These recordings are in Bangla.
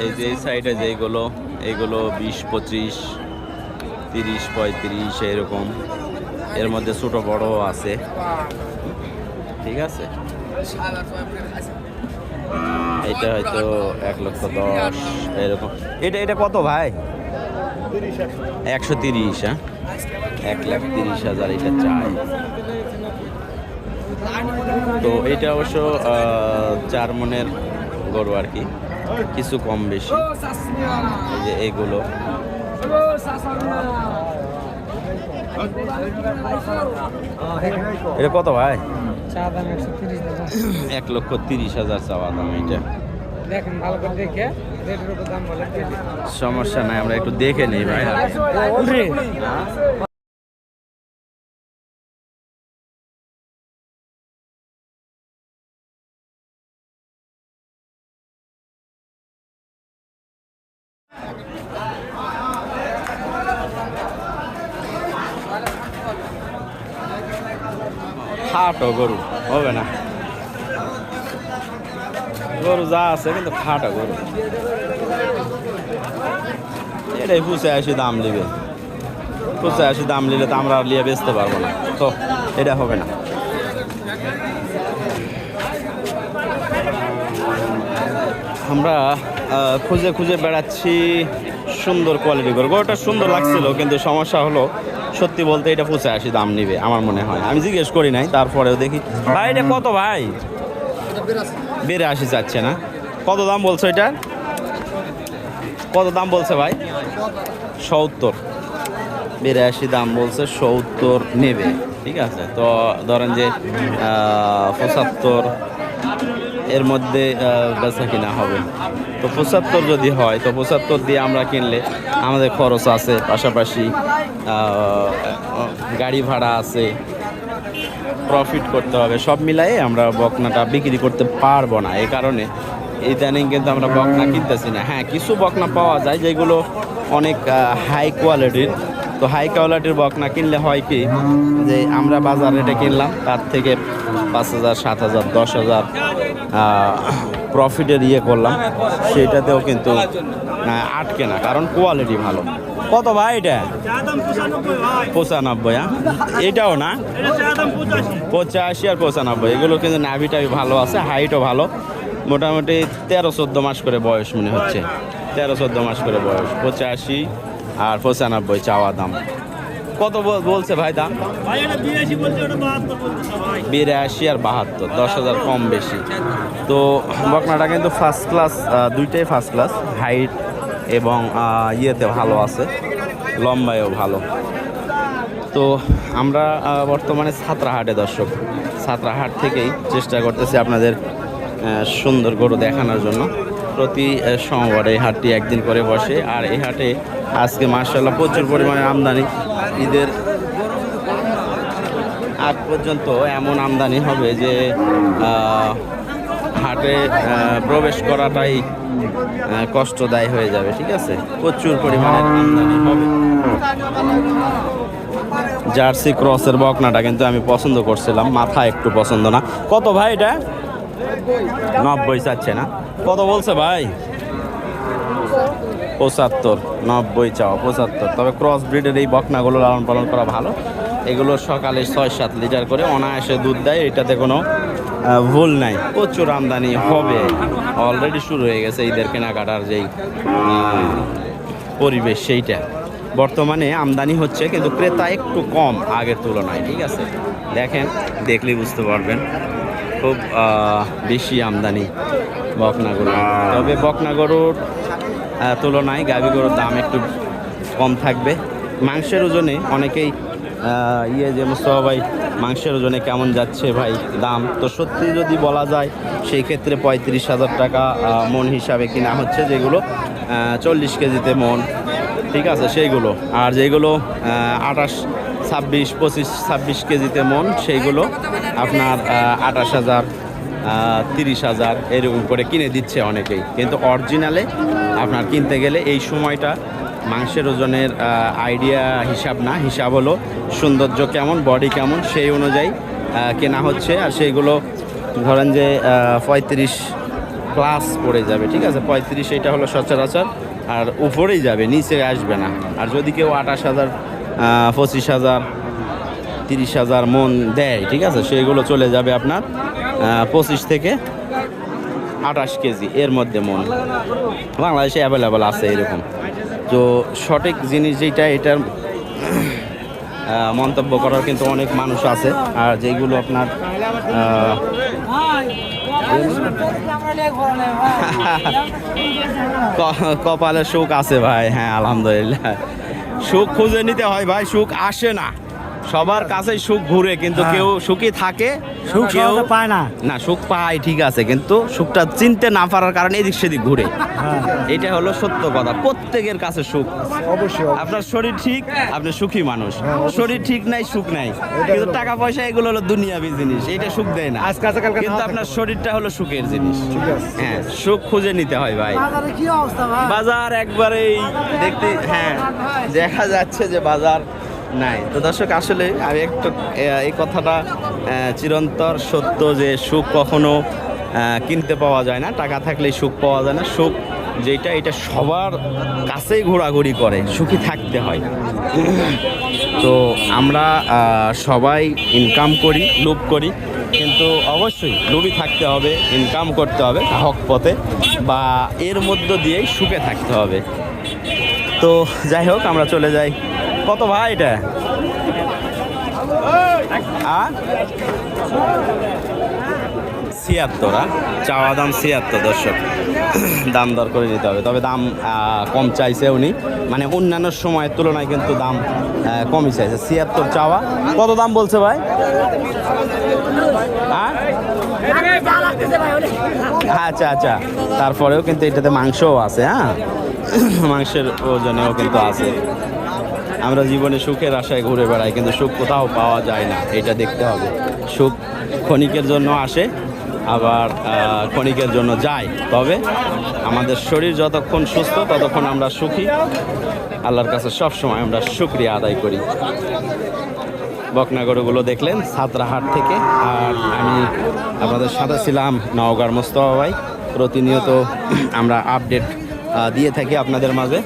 এই যে এই সাইডে যেগুলো এগুলো 20, 25, 30, 35 এরকম, এর মধ্যে ছোট বড় আছে, ঠিক আছে। এটা হয়তো 1,10,000 এরকম। এটা কত ভাই? 130, হ্যাঁ, 1,30,000 এটা চাই। তো এটা অবশ্য 4 মনের গরু আর কি, কিছু কম বেশি। এই যে এইগুলো এটা কত ভাই? 1,30,000 চাওয়া দাম। এটা সমস্যা নাই, আমরা একটু দেখে নেই ভাই। খাটো গরু হবে না, গরু যা আছে কিন্তু খাটো গরু। এটাই 85 দাম নিবে, 85 দাম নিলে তো আমরা নিয়ে বেচতে পারবো না, তো এটা হবে না। আমরা খুঁজে খুঁজে বেড়াচ্ছি সুন্দর কোয়ালিটি গরু। গরুটা সুন্দর লাগছিল, কিন্তু সমস্যা হলো সত্যি বলতে এটা 85 দাম নিবে আমার মনে হয়। আমি জিজ্ঞেস করি নাই, তারপরেও দেখি। ভাই এটা কত ভাই? 82 যাচ্ছে না? কত দাম বলছো এটা? কত দাম বলছে ভাই? 70। 82 দাম বলছে, 70 নেবে, ঠিক আছে। তো ধরেন যে 75 এর মধ্যে বেচা কিনা হবে। তো 75 যদি হয়, তো 75 দিয়ে আমরা কিনলে আমাদের খরচ আছে, পাশাপাশি গাড়ি ভাড়া আছে, প্রফিট করতে হবে, সব মিলাই আমরা বকনাটা বিক্রি করতে পারবো না। এই কারণে ইদানিং কিন্তু আমরা বকনা কিনতেছি না। হ্যাঁ, কিছু বকনা পাওয়া যায় যেগুলো অনেক হাই কোয়ালিটির। তো হাই কোয়ালিটির বকনা কিনলে হয় কি, যে আমরা বাজার রেটে কিনলাম, তার থেকে 5,000, 7,000, 10,000 প্রফিটের করলাম, সেটাতেও কিন্তু আটকে না, কারণ কোয়ালিটি ভালো। কত ভাই এটা? 95। হ্যাঁ, এটাও না? 85 আর 95। এগুলো কিন্তু নাভিটাই ভালো আছে, হাইটও ভালো। মোটামুটি 13-14 মাস করে বয়স মনে হচ্ছে, 13-14 মাস করে বয়স। 85 আর 95 চাওয়া দাম। কত বলছে ভাই দাম? 82 আর 72, 10,000 কম বেশি। তো বকনাটা কিন্তু ফার্স্ট ক্লাস, দুইটাই ফার্স্ট ক্লাস, হাইট এবং ইয়েতে ভালো আছে, লম্বায়ও ভালো। তো আমরা বর্তমানে ছাত্রাহাটে দর্শক, ছাত্রাহাট থেকেই চেষ্টা করতেছি আপনাদের সুন্দর গরু দেখানোর জন্য। প্রতি সোমবারে এই হাটটি একদিন করে বসে, আর এই হাটে আজকে মাশাআল্লাহ প্রচুর পরিমাণে আমদানি। ঈদের আগ পর্যন্ত এমন আমদানি হবে যে হাটে প্রবেশ করাটাই কষ্টদায়ী হয়ে যাবে, ঠিক আছে। প্রচুর পরিমাণে আমদানি হবে। জার্সি ক্রসের বকনাটা কিন্তু আমি পছন্দ করছিলাম, মাথা একটু পছন্দ না। কত ভাই এটা? 90 চাচ্ছে না? কত বলছে ভাই? 75। 90 চাও, 75। তবে ক্রস ব্রিডের এই বকনাগুলো লালন পালন করা ভালো। এগুলো সকালে 6-7 লিটার করে অনায়াসে দুধ দেয়, এটাতে কোনো ভুল নাই। প্রচুর আমদানি হবে, অলরেডি শুরু হয়ে গেছে ঈদের কেনাকাটার যেই পরিবেশ, সেইটা বর্তমানে আমদানি হচ্ছে, কিন্তু ক্রেতা একটু কম আগের তুলনায়, ঠিক আছে। দেখেন, দেখলেই বুঝতে পারবেন খুব বেশি আমদানি বকনা গরু। তবে বকনা গরুর তুলনায় গাভী গরুর দাম একটু কম থাকবে। মাংসের ওজনে অনেকেই যে মুস্তফা ভাই, মাংসের ওজনে কেমন যাচ্ছে ভাই দাম? তো সত্যি যদি বলা যায়, সেই ক্ষেত্রে 35,000 টাকা মন হিসাবে কিনা হচ্ছে, যেগুলো 40 কেজিতে মন, ঠিক আছে, সেইগুলো। আর যেগুলো 28, 26, 25, 26 কেজিতে মন, সেইগুলো আপনার 28,000, 30,000 এরকম করে কিনে দিচ্ছে অনেকেই। কিন্তু অরিজিনালে আপনার কিনতে গেলে এই সময়টা মাংসের ওজনের আইডিয়া হিসাব না, হিসাব হলো সৌন্দর্য কেমন, বডি কেমন, সেই অনুযায়ী কেনা হচ্ছে। আর সেইগুলো ধরেন যে 35, প্লাস পড়ে যাবে, ঠিক আছে। 35 এটা হলো সচরাচর, আর উপরেই যাবে, নিচে আসবে না। আর যদি কেউ 28,000, 25,000, 30,000 মন দেয়, ঠিক আছে, সেগুলো চলে যাবে আপনার 25 থেকে 28 কেজি এর মধ্যে মন। বাংলাদেশে অ্যাভেলেবল আছে এরকম। তো সঠিক জিনিস যেটা, এটার মন্তব্য করার কিন্তু অনেক মানুষ আছে। আর যেগুলো আপনার কপালে সুখ আছে ভাই, হ্যাঁ আলহামদুলিল্লাহ। সুখ খুঁজে নিতে হয় ভাই, সুখ আসে না সবার কাছেই। সুখ ঘুরে, কিন্তু কেউ সুখী থাকে, কেউ পায় না। না, সুখ পায় ঠিক আছে, কিন্তু সুখটা চিনতে না পারার কারণে এদিক সেদিক ঘুরে। এটা হলো সত্য কথা। প্রত্যেকের কাছে সুখ অবশ্যই। আপনার শরীর ঠিক, আপনি সুখী মানুষ। শরীর ঠিক নাই, সুখ নাই। কিন্তু টাকা পয়সা এগুলো হলো দুনিয়াবি জিনিস, এটা সুখ দেয় না। কিন্তু আপনার শরীরটা হলো সুখের জিনিস। হ্যাঁ, সুখ খুঁজে নিতে হয় ভাই। কি অবস্থা ভাই? বাজার একবারেই দেখতে, হ্যাঁ দেখা যাচ্ছে যে বাজার নাই। তো দর্শক, আসলে আমি একটু এই কথাটা চিরন্তর সত্য যে সুখ কখনো কিনতে পাওয়া যায় না, টাকা থাকলেই সুখ পাওয়া যায় না। সুখ যেটা, এটা সবার কাছেই ঘোরাঘুরি করে, সুখী থাকতে হয়। তো আমরা সবাই ইনকাম করি, লোভ করি, কিন্তু অবশ্যই লোভী থাকতে হবে, ইনকাম করতে হবে হক পথে, বা এর মধ্য দিয়েই সুখে থাকতে হবে। তো যাই হোক, আমরা চলে যাই। কত ভাই এটা? আর 76, চাওয়া দাম 76 দর্শক। দাম দর করে নিতে হবে, তবে দাম কম চাইছে উনি, মানে অন্যান্য সময়ের তুলনায় কিন্তু দাম কমই চাইছে। 76 চাওয়া। কত দাম বলছে ভাই? আচ্ছা আচ্ছা, তারপরেও কিন্তু এটাতে মাংসও আছে। হ্যাঁ, মাংসের ওজনেও কিন্তু আছে। আমরা জীবনে সুখের আশায় ঘুরে বেড়াই, কিন্তু সুখ কোথাও পাওয়া যায় না, এটা দেখতে হবে। সুখ ক্ষণিকের জন্য আসে, আবার ক্ষণিকের জন্য যায়। তবে আমাদের শরীর যতক্ষণ সুস্থ, ততক্ষণ আমরা সুখী। আল্লাহর কাছে সব সময় আমরা শুকরিয়া আদায় করি। বকনা গরুগুলো দেখলেন সাতরাহাট থেকে। আর আমি আপনাদের সাথে ছিলাম নওগাঁর মোস্তফা ভাই। প্রতিনিয়ত আমরা আপডেট দিয়ে থাকি আপনাদের মাঝে।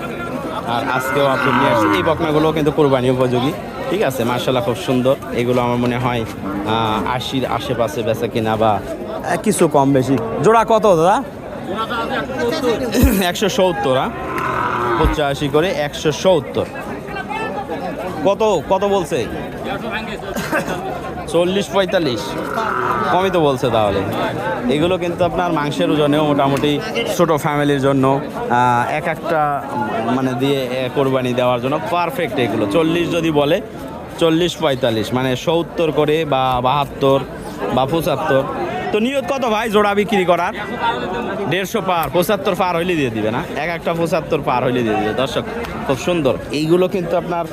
আর আজকেও আপডেট নিয়ে আসছি। এই বকনাগুলো কিন্তু কোরবানি উপযোগী, ঠিক আছে, মার্শাল্লাহ খুব সুন্দর। এগুলো আমার মনে হয় 80-র আশেপাশে বেচা কিনা, বা কিছু কম বেশি। জোড়া কত দাদা? 170। 85 করে 170। কত বলছে? 40-45 কমই তো বলছে তাহলে। এগুলো কিন্তু আপনার মাংসের ওজনেও মোটামুটি ছোট ফ্যামিলির জন্য একটা মানে দিয়ে কোরবানি দেওয়ার জন্য পারফেক্ট। এগুলো 40 যদি বলে, 40-45 মানে 70 করে, বা 72 বা 75। তো নিয়ত কত ভাই জোড়া বিক্রি করার? 150 পার, 75 পার হইলে দিয়ে দিবে না? একটা 75 পার হইলে দিয়ে দিবে। দর্শক, খুব সুন্দর। এইগুলো কিন্তু আপনার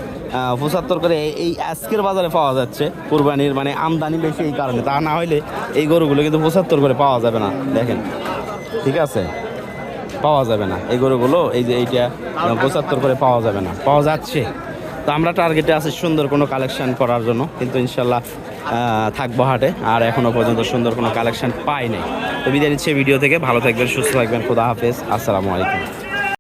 75 করে এই আজকের বাজারে পাওয়া যাচ্ছে। কুরবানির মানে আমদানি বেশি, এই কারণে। তা না হইলে এই গরুগুলো কিন্তু 75 করে পাওয়া যাবে না। দেখেন, ঠিক আছে, পাওয়া যাবে না এই গরুগুলো। এই যে এইটা 75 করে পাওয়া যাবে না, পাওয়া যাচ্ছে। তো আমরা টার্গেটে আছি সুন্দর কোনো কালেকশন করার জন্য, কিন্তু ইনশাল্লাহ থাকবো হাটে। আর এখনও পর্যন্ত সুন্দর কোনো কালেকশন পাই নাই। তো বিদায় নিচ্ছে ভিডিও থেকে। ভালো থাকবেন, সুস্থ থাকবেন। খোদা হাফেজ, আসসালামু আলাইকুম।